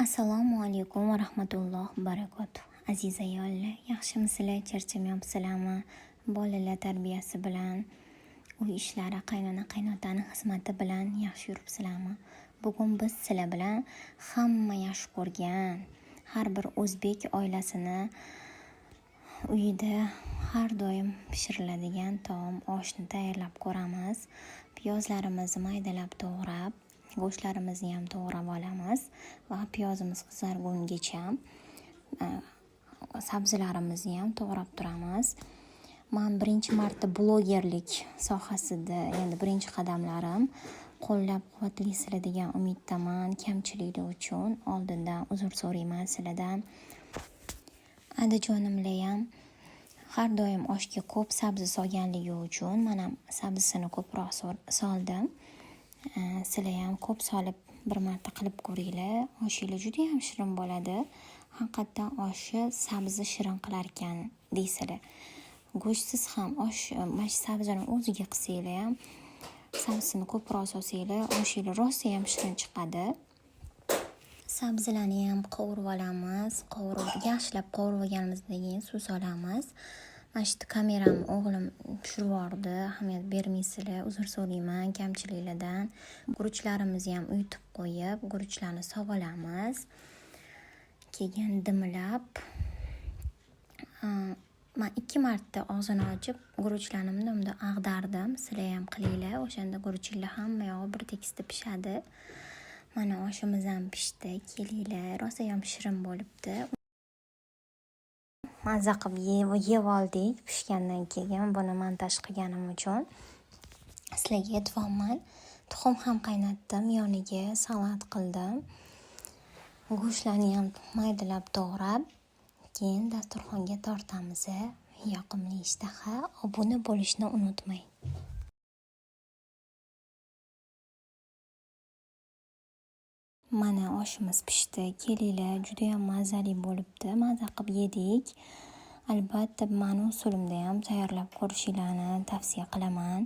Assalomu alaykum va rahmatullohi va barakatuh. Aziz ayollar, yaxshimisizlar? Charchamayapsizlarmi? Bolalar tarbiyasi bilan, uy ishlari, qaynona qaynotani xizmati bilan yaxshi yuribsizlarmi? Bugun biz sizlar bilan hamma yaxshi ko'rgan har bir o'zbek oilasini uyida har doim pishiriladigan taom oshni tayyorlab ko'ramiz. Piyozlarimizni maydalab to'g'rab, go'shtlarimizni ham to'g'rab olamiz va piyozimiz qizargungacha sabzilarimizni ham to'g'rab turamiz. Men birinchi marta blogerlik sohasida, endi birinchi qadamlarim, qo'llab-quvvatlaysizlar degan umiddaman. Kamchiliklar uchun oldindan uzr so'rayman sizlardan. Adajonimlar ham har doim oshga ko'p sabzi solganligi uchun men ham sabzisini ko'proq soldim. Sizlar ham ko'p solib bir marta qilib ko'ringlar. Oshinglar juda ham shirin bo'ladi. Haqiqatan oshni sabzi shirin qilar ekan deysizlar. Go'shtsiz ham osh, mana shu sabzini o'ziga qilsanglar ham, sabzini ko'proq solsanglar, oshinglar rosa ham shirin chiqadi. Sabzilarni ham qovurib olamiz. Yaxshilab qovurib olganimizdan keyin suv solamiz. Mana shu kameramni o'g'lim tushirib yubordi. Ahamiyat bermaysizlar, uzr so'rayman kamchiliklardan. Guruchlarimizni ham uyutib qo'yib, guruchlarni sovolamiz. Keyin dimlab, men 2 marta og'zini ochib guruchlarni bunday ag'dardim. Sizlar ham qilinglar. O'shanda guruchinglar hamma yog'i bir tekisda pishadi. Mana oshimiz ham pishdi. Kelinglar, rosa ham shirin bo'libdi. Mazza qilib yeb oldik pishgandan keyin. Buni montaj qilganim uchun sizlarga e'tiborman. Tuxum ham qaynatdim, yoniga salat qildim. Go'shtlarni ham maydalab to'g'rab, keyin dasturxonga tortamiz. Yoqimli ishtaha. Obuna bo'lishni unutmang. Mana oshimiz pishdi. Kelinglar, juda ham mazali bo'libdi. Mazza qilib yedik. Albatta, meni usulimda ham tayyorlab ko'rishinglarni tavsiya qilaman.